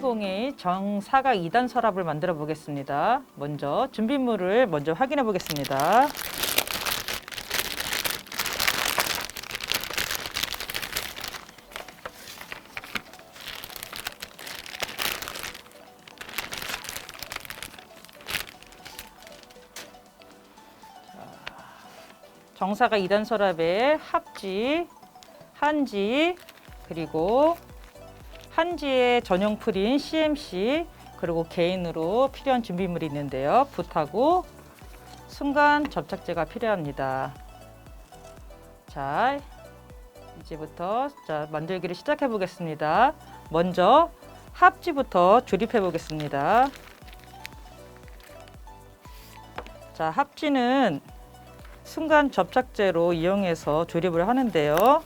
P02 정사각 2단 서랍을 만들어 보겠습니다. 먼저 준비물을 먼저 확인해 보겠습니다. 정사각 2단 서랍에 합지, 한지, 그리고 한지의 전용 풀인 CMC, 그리고 개인으로 필요한 준비물이 있는데요. 붓하고 순간 접착제가 필요합니다. 자, 이제부터 만들기를 시작해 보겠습니다. 먼저 합지부터 조립해 보겠습니다. 자, 합지는 순간 접착제로 이용해서 조립을 하는데요.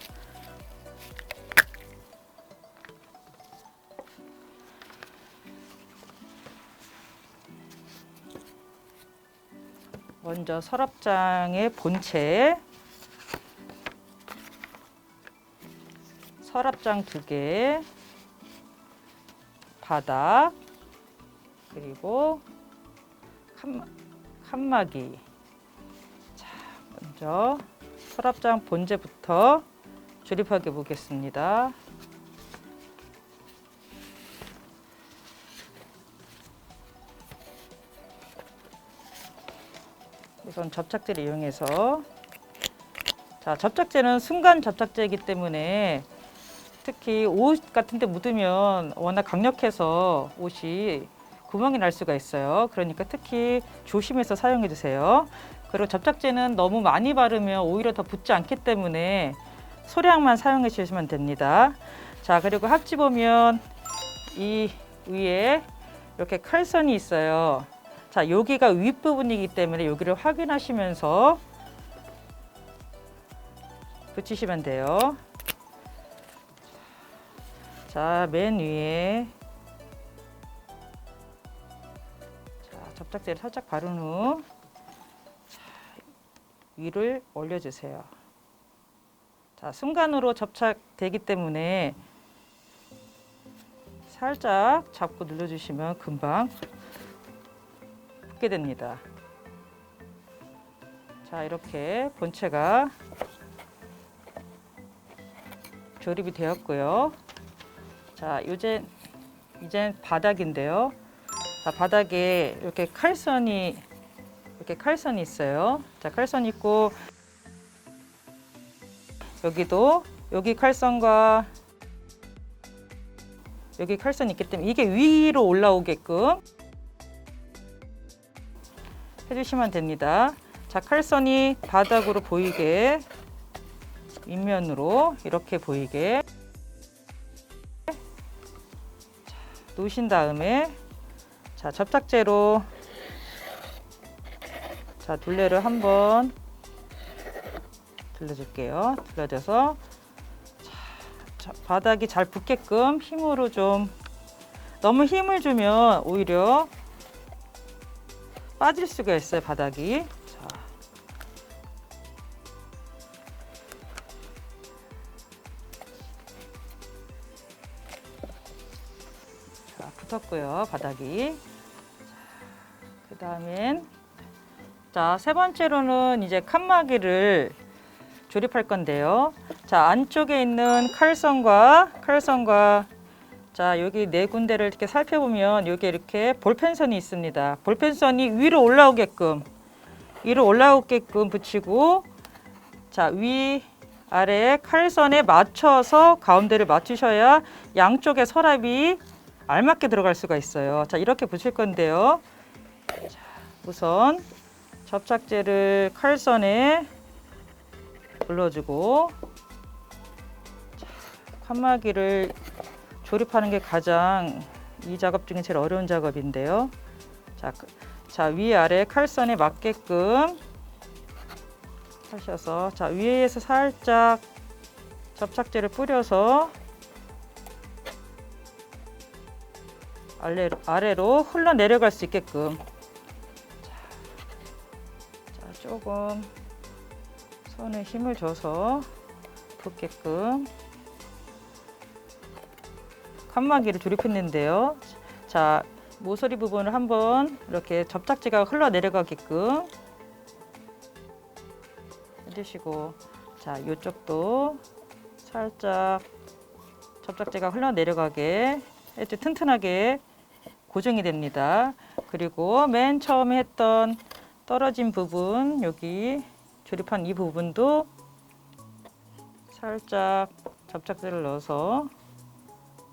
먼저 서랍장의 본체, 서랍장 2개, 바닥, 그리고 칸막이. 자, 먼저 서랍장 본체부터 조립하게 보겠습니다. 우선 접착제를 이용해서, 자, 접착제는 순간 접착제이기 때문에 특히 옷 같은 데 묻으면 워낙 강력해서 옷이 구멍이 날 수가 있어요. 그러니까 특히 조심해서 사용해 주세요. 그리고 접착제는 너무 많이 바르면 오히려 더 붙지 않기 때문에 소량만 사용해 주시면 됩니다. 자, 그리고 합지 보면 이 위에 이렇게 칼선이 있어요. 자, 여기가 윗부분이기 때문에 여기를 확인하시면서 붙이시면 돼요. 자, 맨 위에 접착제를 살짝 바른 후 위를 올려주세요. 자, 순간으로 접착되기 때문에 살짝 잡고 눌러주시면 금방 붙게 됩니다. 자, 이렇게 본체가 조립이 되었고요. 자, 이젠 바닥인데요. 자, 바닥에 이렇게 칼선이 있어요. 자, 칼선이 있고 여기 칼선과 여기 칼선이 있기 때문에 이게 위로 올라오게끔 해주시면 됩니다. 자, 칼선이 바닥으로 보이게, 윗면으로 이렇게 보이게 놓으신 다음에, 자, 접착제로 자, 둘레를 한번 둘러줄게요. 둘러줘서 자, 바닥이 잘 붙게끔 힘으로 좀, 너무 힘을 주면 오히려 빠질 수가 있어요, 바닥이. 자, 붙었고요, 바닥이. 그 다음엔 자, 세 번째로는 이제 칸막이를 조립할 건데요. 자, 안쪽에 있는 칼선과 자, 여기 네 군데를 이렇게 살펴보면 여기 이렇게 볼펜선이 있습니다. 볼펜선이 위로 올라오게끔 붙이고, 자, 위 아래 칼선에 맞춰서 가운데를 맞추셔야 양쪽의 서랍이 알맞게 들어갈 수가 있어요. 자, 이렇게 붙일 건데요. 자, 우선 접착제를 칼선에 눌러주고, 자, 칸막이를 조립하는 게 가장 이 작업 중에 제일 어려운 작업인데요. 자, 위아래 칼선에 맞게끔 하셔서, 자, 위에서 살짝 접착제를 뿌려서 아래로 흘러 내려갈 수 있게끔, 자, 조금 손에 힘을 줘서 붙게끔 칸막이를 조립했는데요. 자, 모서리 부분을 한번 이렇게 접착제가 흘러내려가게끔 해주시고, 자, 이쪽도 살짝 접착제가 흘러내려가게 아주 튼튼하게 고정이 됩니다. 그리고 맨 처음에 했던 떨어진 부분, 여기 조립한 이 부분도 살짝 접착제를 넣어서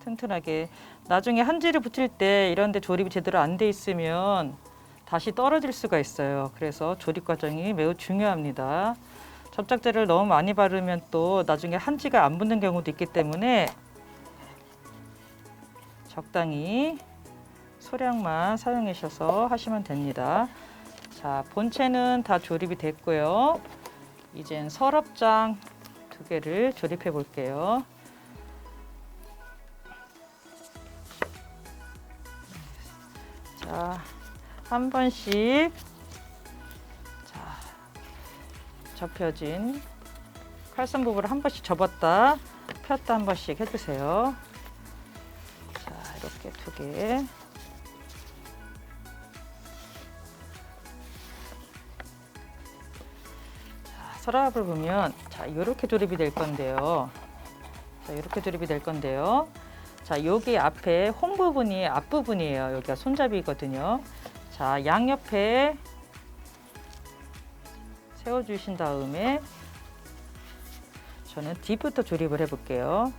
튼튼하게, 나중에 한지를 붙일 때 이런 데 조립이 제대로 안 돼 있으면 다시 떨어질 수가 있어요. 그래서 조립 과정이 매우 중요합니다. 접착제를 너무 많이 바르면 또 나중에 한지가 안 붙는 경우도 있기 때문에 적당히 소량만 사용하셔서 하시면 됩니다. 자, 본체는 다 조립이 됐고요. 이젠 서랍장 2개를 조립해 볼게요. 자, 한 번씩 자, 접혀진 칼선 부분을 한 번씩 접었다 폈다 한 번씩 해주세요. 자, 이렇게 2개. 자, 서랍을 보면 자, 이렇게 조립이 될 건데요. 자, 이렇게 조립이 될 건데요. 자, 여기 앞에 홈 부분이 앞부분이에요. 여기가 손잡이거든요. 자, 양옆에 세워주신 다음에 저는 뒤부터 조립을 해볼게요.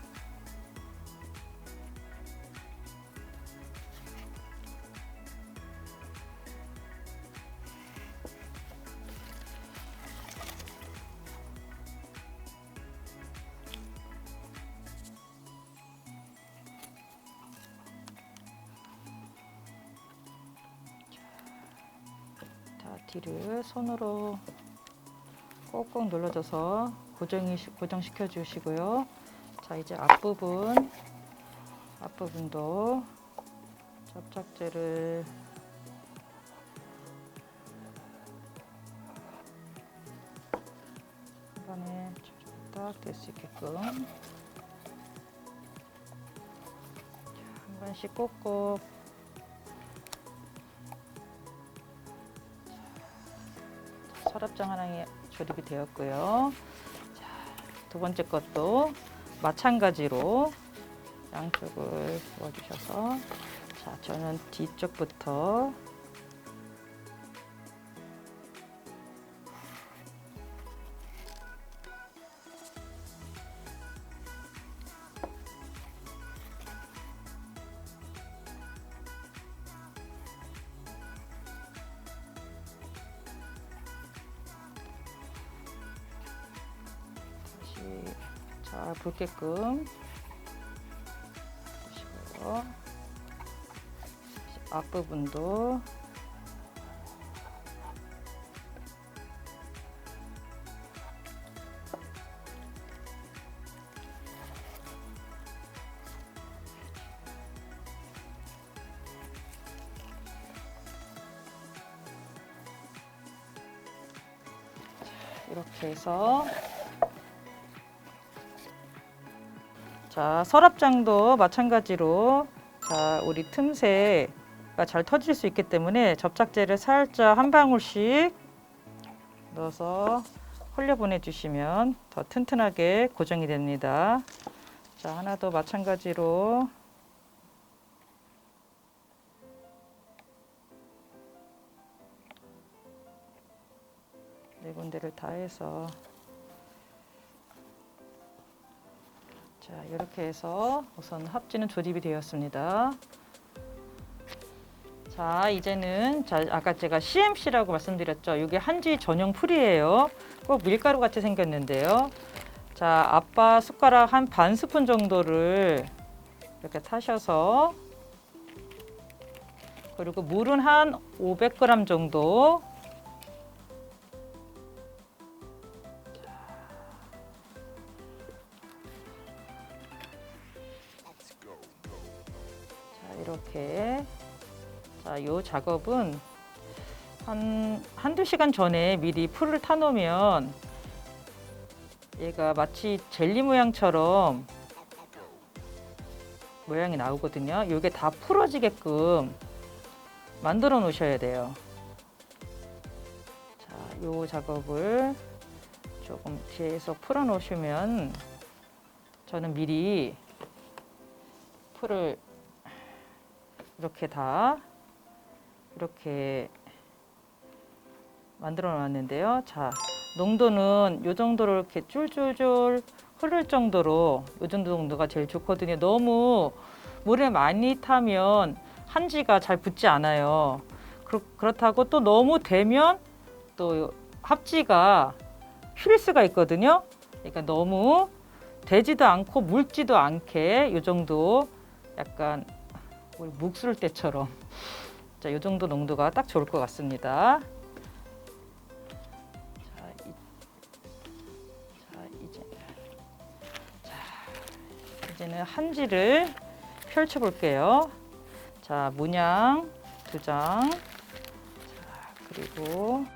뒤를 손으로 꼭꼭 눌러줘서 고정시켜 주시고요. 자, 이제 앞부분도 접착제를 한 번에 딱 될 수 있게끔 한 번씩 꼭꼭 서랍장 하나에 조립이 되었고요. 자, 2번째 것도 마찬가지로 양쪽을 넣어주셔서, 자, 저는 뒤쪽부터 잘 붙게끔 보시고요. 앞부분도 이렇게 해서, 자, 서랍장도 마찬가지로, 자, 우리 틈새가 잘 터질 수 있기 때문에 접착제를 살짝 한 방울씩 넣어서 흘려 보내주시면 더 튼튼하게 고정이 됩니다. 자, 하나 더 마찬가지로 네 군데를 다 해서, 자, 이렇게 해서 우선 합지는 조립이 되었습니다. 자, 이제는, 자, 아까 제가 CMC라고 말씀드렸죠. 이게 한지 전용 풀이에요. 꼭 밀가루 같이 생겼는데요. 자, 아빠 숟가락 한 반 스푼 정도를 이렇게 타셔서, 그리고 물은 한 500g 정도, 이렇게. 자, 이 작업은 한두 시간 전에 미리 풀을 타놓으면 얘가 마치 젤리 모양처럼 모양이 나오거든요. 이게 다 풀어지게끔 만들어 놓으셔야 돼요. 자, 요 작업을 조금 뒤에서 풀어 놓으시면 저는 미리 풀을 이렇게 다 이렇게 만들어 놨는데요. 자, 농도는 요 정도로 이렇게 쫄쫄쫄 흐를 정도로 요 정도가 제일 좋거든요. 너무 물에 많이 타면 한지가 잘 붙지 않아요. 그렇다고 또 너무 되면 또 합지가 휠 수가 있거든요. 그러니까 너무 되지도 않고 묽지도 않게 요 정도 약간 우리 묵 쓸 때처럼 자, 요 정도 농도가 딱 좋을 것 같습니다. 이제는 한지를 펼쳐 볼게요. 자, 문양 2장. 자, 그리고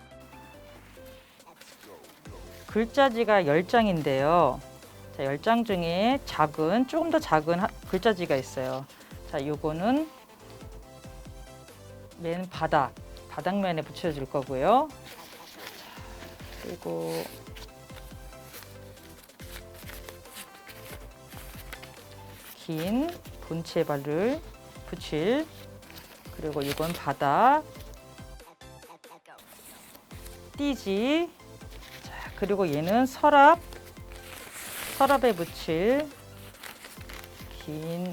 글자지가 10장인데요. 자, 10장 중에 조금 더 작은 글자지가 있어요. 자, 요거는 맨 바닥면에 붙여줄 거고요. 그리고 긴 본체 발을 붙일, 그리고 이건 바닥, 띠지, 자, 그리고 얘는 서랍에 붙일 긴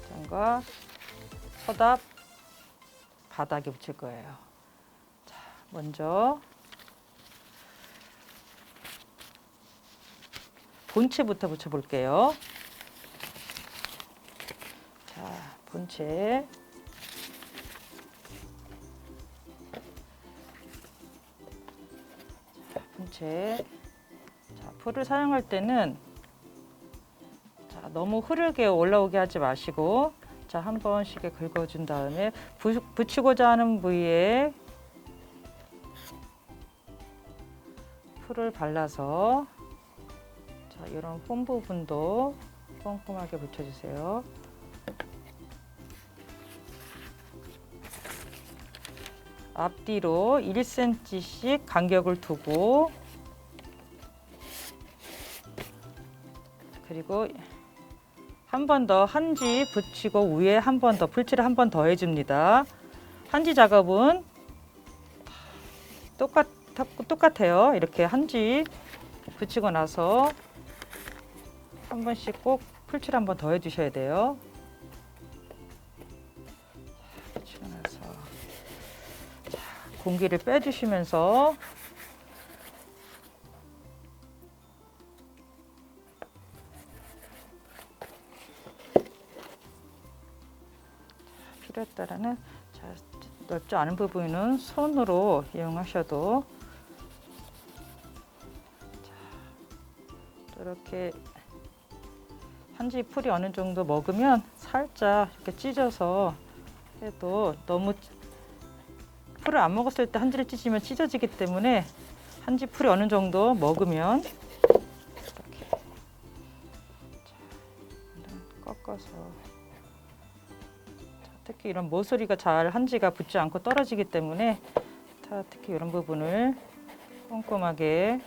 장과 서답 바닥에 붙일 거예요. 자, 먼저 본체부터 붙여볼게요. 자, 본체. 자, 풀을 사용할 때는 자, 너무 흐르게 올라오게 하지 마시고 자, 한 번씩에 긁어준 다음에 붙이고자 하는 부위에 풀을 발라서 자, 이런 홈 부분도 꼼꼼하게 붙여주세요. 앞뒤로 1cm씩 간격을 두고 그리고 한 번 더 한지 붙이고 위에 한 번 더 풀칠을 한 번 더 해줍니다. 한지 작업은 똑같아요. 이렇게 한지 붙이고 나서 한 번씩 꼭 풀칠 한 번 더 해주셔야 돼요. 붙이고 나서 자, 공기를 빼주시면서 필요에 따라는 자, 넓지 않은 부분은 손으로 이용하셔도 자, 이렇게 한지 풀이 어느 정도 먹으면 살짝 이렇게 찢어서 해도 너무 풀을 안 먹었을 때 한지를 찢으면 찢어지기 때문에 한지 풀이 어느 정도 먹으면 이렇게 자, 꺾어서 자, 특히 이런 모서리가 잘 한지가 붙지 않고 떨어지기 때문에 자, 특히 이런 부분을 꼼꼼하게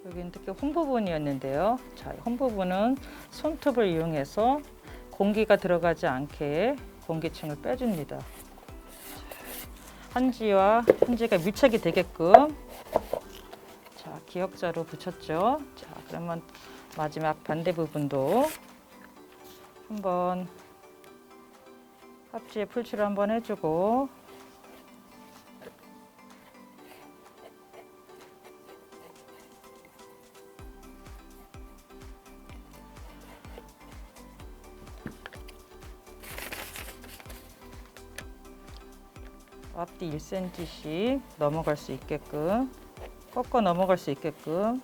여기는 특히 홈 부분이었는데요. 자, 홈 부분은 손톱을 이용해서 공기가 들어가지 않게 공기층을 빼줍니다. 한지가 밀착이 되게끔 자, 기역자로 붙였죠. 자, 그러면 마지막 반대 부분도 한번 합지에 풀칠을 한번 해주고 앞뒤 1cm씩 넘어갈 수 있게끔 꺾어 넘어갈 수 있게끔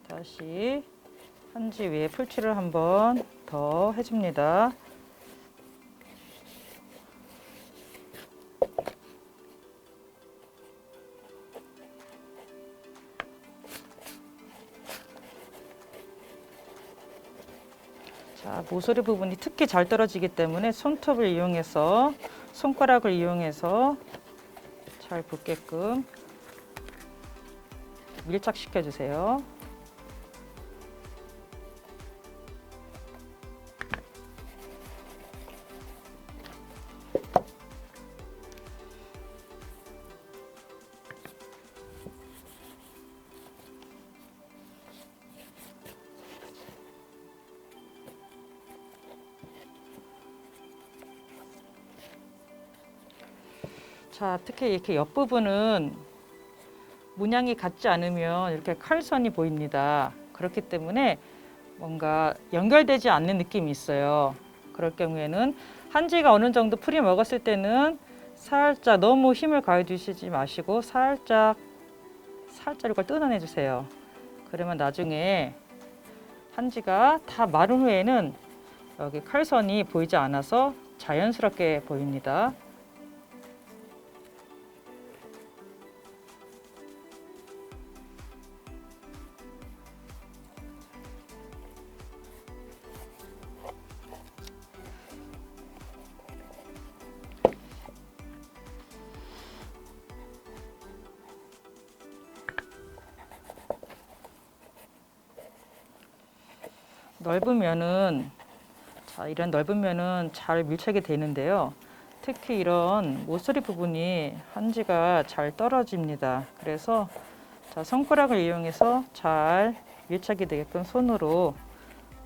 다시 한지 위에 풀칠을 한번 더 해줍니다. 자, 모서리 부분이 특히 잘 떨어지기 때문에 손톱을 이용해서 손가락을 이용해서 잘 붙게끔 밀착시켜 주세요. 자, 특히 이렇게 옆부분은 문양이 같지 않으면 이렇게 칼선이 보입니다. 그렇기 때문에 뭔가 연결되지 않는 느낌이 있어요. 그럴 경우에는 한지가 어느 정도 풀이 먹었을 때는 살짝 너무 힘을 가해 주시지 마시고 살짝 이걸 뜯어내 주세요. 그러면 나중에 한지가 다 마른 후에는 여기 칼선이 보이지 않아서 자연스럽게 보입니다. 넓은 면은 이런 넓은 면은 잘 밀착이 되는데요. 특히 이런 모서리 부분이 한지가 잘 떨어집니다. 그래서 손가락을 이용해서 잘 밀착이 되게끔 손으로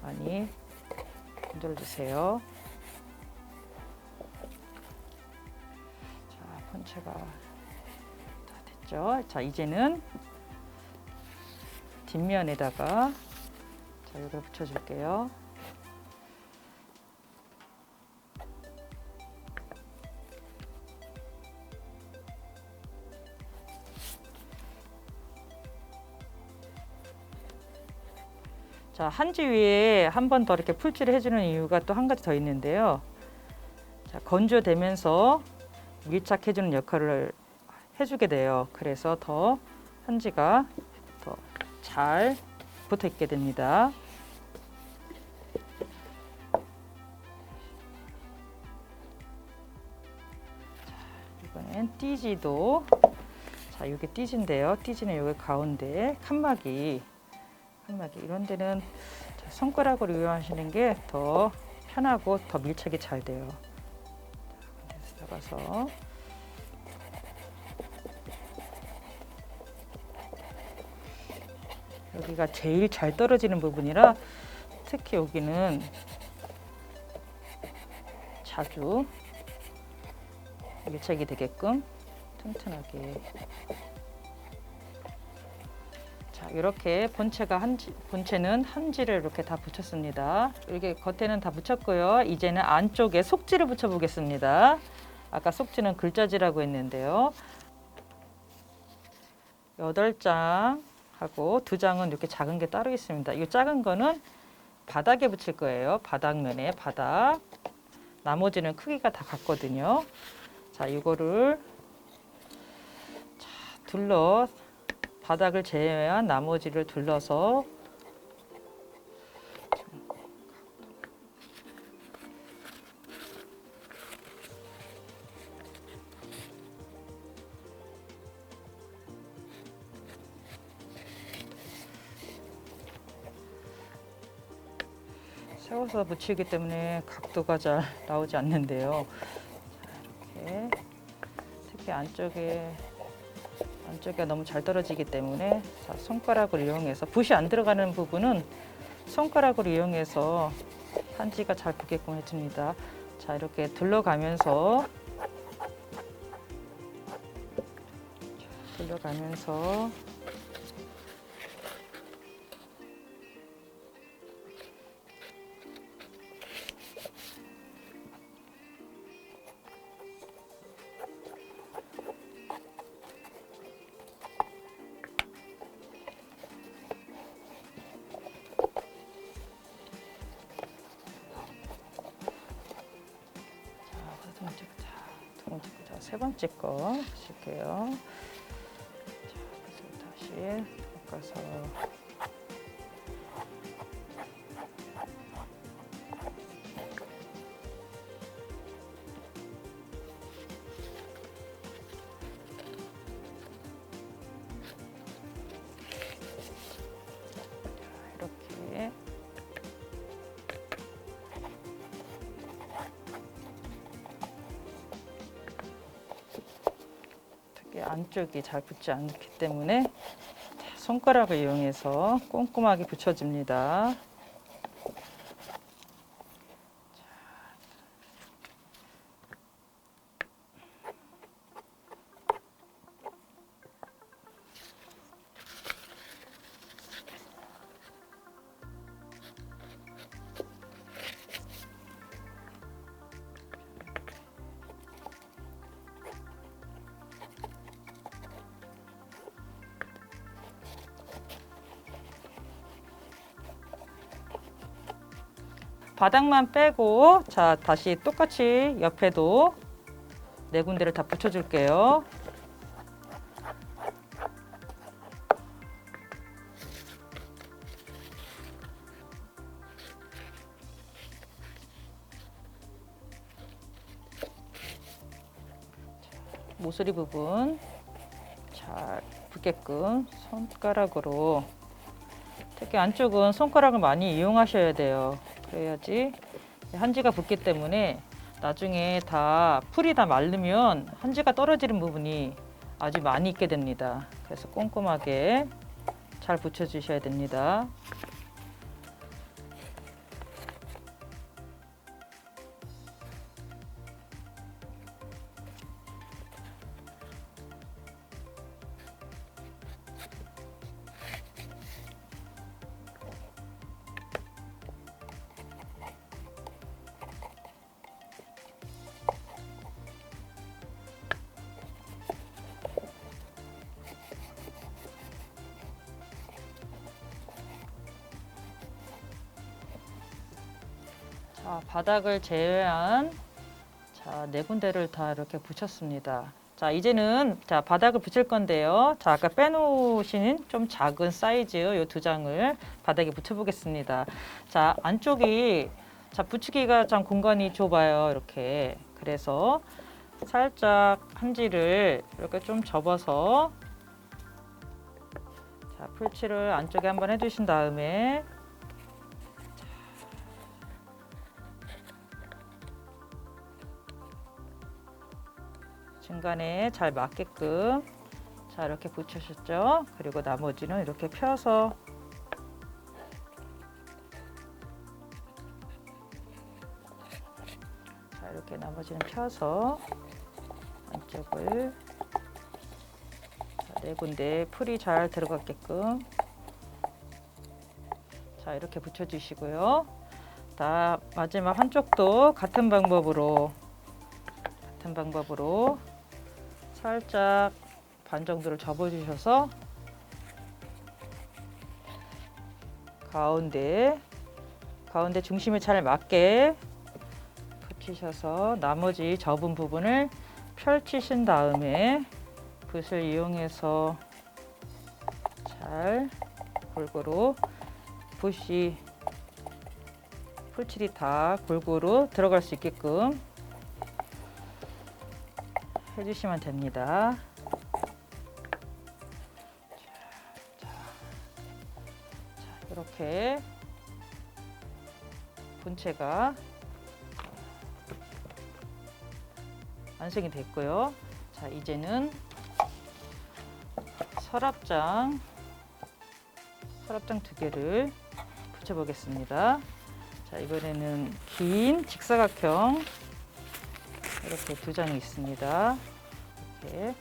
많이 건드려 주세요. 자, 본체가 다 됐죠. 자, 이제는 뒷면에다가 이걸 붙여줄게요. 자, 한지 위에 한 번 더 이렇게 풀칠을 해주는 이유가 또 한 가지 더 있는데요. 자, 건조되면서 밀착해주는 역할을 해주게 돼요. 그래서 더 한지가 더 잘 붙어 있게 됩니다. 이번엔 띠지도 이게 띠지인데요. 띠지는 여기 가운데 칸막이 이런 데는 손가락으로 이용하시는 게 더 편하고 더 밀착이 잘 돼요. 들어가서 여기가 제일 잘 떨어지는 부분이라 특히 여기는 자주 밀착이 되게끔 튼튼하게. 자, 이렇게 본체는 한지를 이렇게 다 붙였습니다. 이렇게 겉에는 다 붙였고요. 이제는 안쪽에 속지를 붙여 보겠습니다. 아까 속지는 글자지라고 했는데요. 8장 하고 2장은 이렇게 작은 게 따로 있습니다. 이 작은 거는 바닥에 붙일 거예요. 바닥면에 바닥. 나머지는 크기가 다 같거든요. 자, 이거를 바닥을 제외한 나머지를 둘러서 세워서 붙이기 때문에 각도가 잘 나오지 않는데요. 이렇게 특히 안쪽에 너무 잘 떨어지기 때문에 손가락을 이용해서 붓이 안 들어가는 부분은 손가락으로 이용해서 한지가 잘 붙게끔 해줍니다. 자, 이렇게 둘러가면서 세 번째 거 하실게요. 자, 그래서 다시 꺾어서 이렇게 특히 안쪽이 잘 붙지 않기 때문에 손가락을 이용해서 꼼꼼하게 붙여줍니다. 바닥만 빼고 자 다시 똑같이 옆에도 네 군데를 다 붙여줄게요. 모서리 부분 잘 붙게끔 손가락으로, 특히 안쪽은 손가락을 많이 이용하셔야 돼요. 그래야지 한지가 붙기 때문에 나중에 다 풀이 다 마르면 한지가 떨어지는 부분이 아주 많이 있게 됩니다. 그래서 꼼꼼하게 잘 붙여주셔야 됩니다. 자, 바닥을 제외한 네 군데를 다 이렇게 붙였습니다. 자, 이제는 자, 바닥을 붙일 건데요. 자, 아까 빼놓으신 좀 작은 사이즈 이 두 장을 바닥에 붙여 보겠습니다. 자, 안쪽이 자, 붙이기가 참 공간이 좁아요. 이렇게. 그래서 살짝 한지를 이렇게 좀 접어서 자, 풀칠을 안쪽에 한번 해주신 다음에 중간에 잘 맞게끔 자 이렇게 붙여주셨죠. 그리고 나머지는 이렇게 펴서 자 이렇게 나머지는 펴서 안쪽을 네 군데 풀이 잘 들어갔게끔 자 이렇게 붙여주시고요. 다 마지막 한쪽도 같은 방법으로 살짝 반 정도를 접어주셔서 가운데 중심에 잘 맞게 붙이셔서 나머지 접은 부분을 펼치신 다음에 붓을 이용해서 잘 골고루 풀칠이 다 골고루 들어갈 수 있게끔 해주시면 됩니다. 자, 이렇게 본체가 완성이 됐고요. 자, 이제는 서랍장 두 개를 붙여보겠습니다. 자, 이번에는 긴 직사각형 이렇게 두 장이 있습니다. 이렇게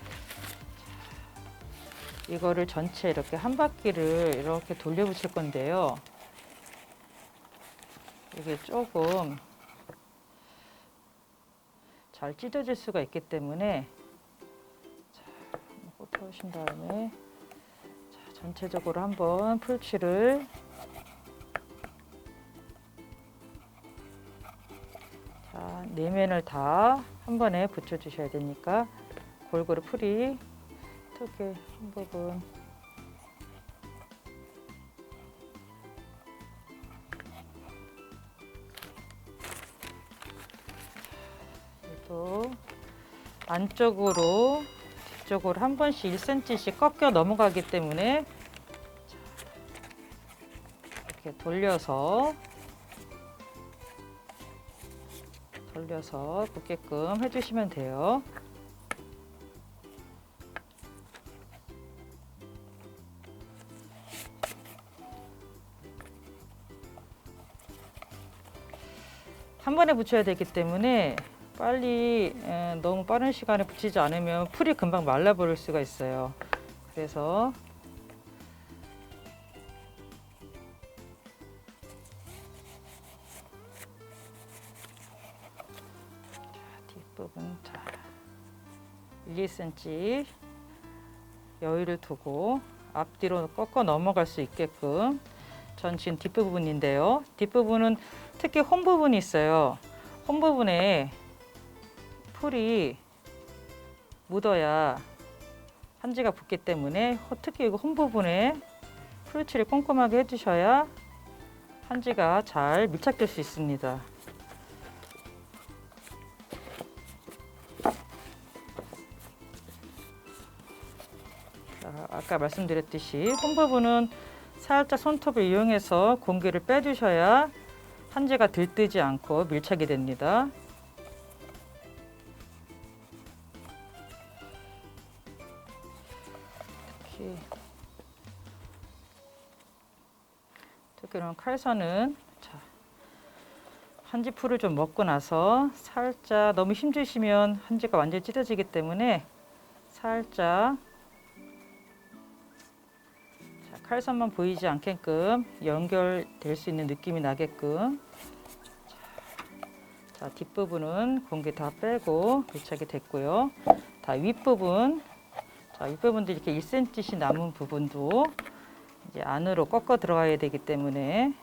이거를 전체 이렇게 한 바퀴를 이렇게 돌려 붙일 건데요. 이게 조금 잘 찢어질 수가 있기 때문에 자, 꼽아주신 다음에 자, 전체적으로 한번 풀칠을 자, 네 면을 다 한 번에 붙여 주셔야 되니까 골고루 풀이 턱의 한 부분 또 안쪽으로 뒤쪽으로 한 번씩 1cm씩 꺾여 넘어가기 때문에 이렇게 돌려서 붙게끔 해주시면 돼요. 한 번에 붙여야 되기 때문에 빨리 너무 빠른 시간에 붙이지 않으면 풀이 금방 말라버릴 수가 있어요. 그래서 뒷부분 1, 2cm 여유를 두고 앞뒤로 꺾어 넘어갈 수 있게끔 전 지금 뒷부분인데요. 뒷부분은 특히 홈 부분이 있어요. 홈 부분에 풀이 묻어야 한지가 붙기 때문에 특히 홈 부분에 풀칠을 꼼꼼하게 해주셔야 한지가 잘 밀착될 수 있습니다. 자, 아까 말씀드렸듯이 홈 부분은 살짝 손톱을 이용해서 공기를 빼주셔야 한지가 들뜨지 않고 밀착이 됩니다. 특히 이런 칼선은 한지 풀을 좀 먹고 나서 살짝 너무 힘주시면 한지가 완전히 찢어지기 때문에 살짝 칼선만 보이지 않게끔 연결될 수 있는 느낌이 나게끔 자, 뒷부분은 공기 다 빼고 밀착이 됐고요. 다 윗부분 윗부분도 이렇게 1cm씩 남은 부분도 이제 안으로 꺾어 들어가야 되기 때문에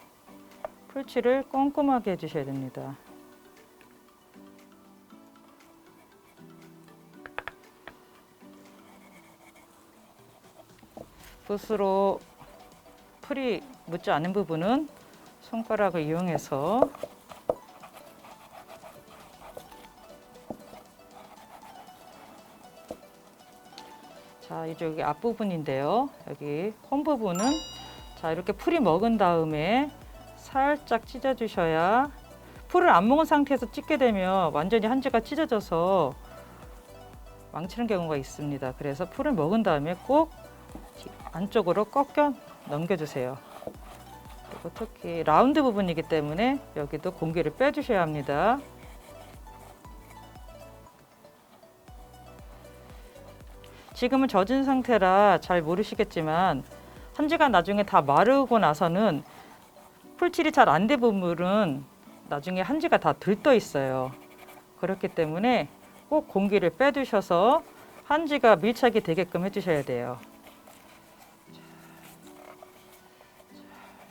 풀칠을 꼼꼼하게 해주셔야 됩니다. 붓으로 풀이 묻지 않은 부분은 손가락을 이용해서 자, 이제 여기 앞부분인데요. 여기 홈 부분은 자, 이렇게 풀이 먹은 다음에 살짝 찢어주셔야 풀을 안 먹은 상태에서 찢게 되면 완전히 한지가 찢어져서 망치는 경우가 있습니다. 그래서 풀을 먹은 다음에 꼭 안쪽으로 꺾여 넘겨주세요. 그리고 특히 라운드 부분이기 때문에 여기도 공기를 빼주셔야 합니다. 지금은 젖은 상태라 잘 모르시겠지만 한지가 나중에 다 마르고 나서는 풀칠이 잘 안 된 부분은 나중에 한지가 다 들떠 있어요. 그렇기 때문에 꼭 공기를 빼두셔서 한지가 밀착이 되게끔 해주셔야 돼요.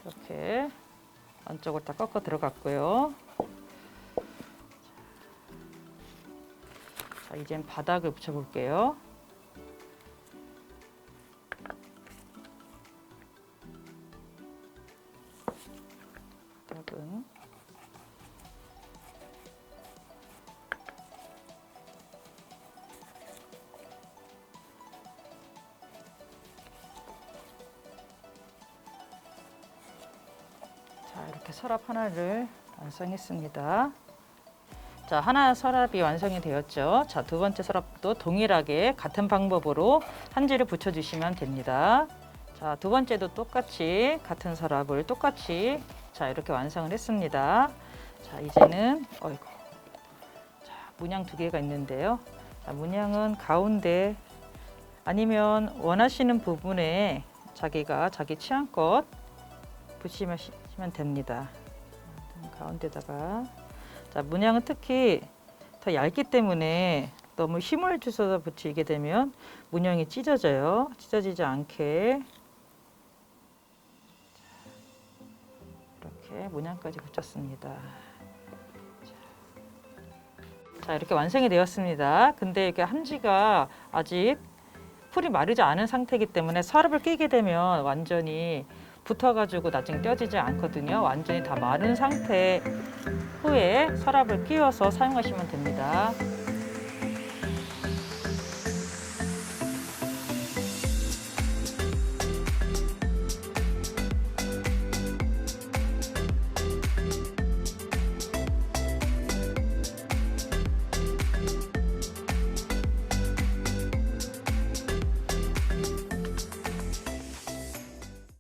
이렇게 안쪽으로 다 꺾어 들어갔고요. 자, 이젠 바닥을 붙여볼게요. 바닥은 자, 이렇게 서랍 하나를 완성했습니다. 자, 하나 서랍이 완성이 되었죠. 자, 두 번째 서랍도 동일하게 같은 방법으로 한지를 붙여주시면 됩니다. 자, 두 번째도 똑같이 같은 서랍을 똑같이 자, 이렇게 완성을 했습니다. 자, 이제는 자, 문양 두 개가 있는데요. 자, 문양은 가운데 아니면 원하시는 부분에 자기 취향껏 붙이시면 됩니다. 가운데다가 자, 문양은 특히 더 얇기 때문에 너무 힘을 주셔서 붙이게 되면 문양이 찢어져요. 찢어지지 않게 이렇게 문양까지 붙였습니다. 자, 이렇게 완성이 되었습니다. 근데 이게 함지가 아직 풀이 마르지 않은 상태이기 때문에 서랍을 끼게 되면 완전히 붙어가지고 나중에 떼어지지 않거든요. 완전히 다 마른 상태 후에 서랍을 끼워서 사용하시면 됩니다.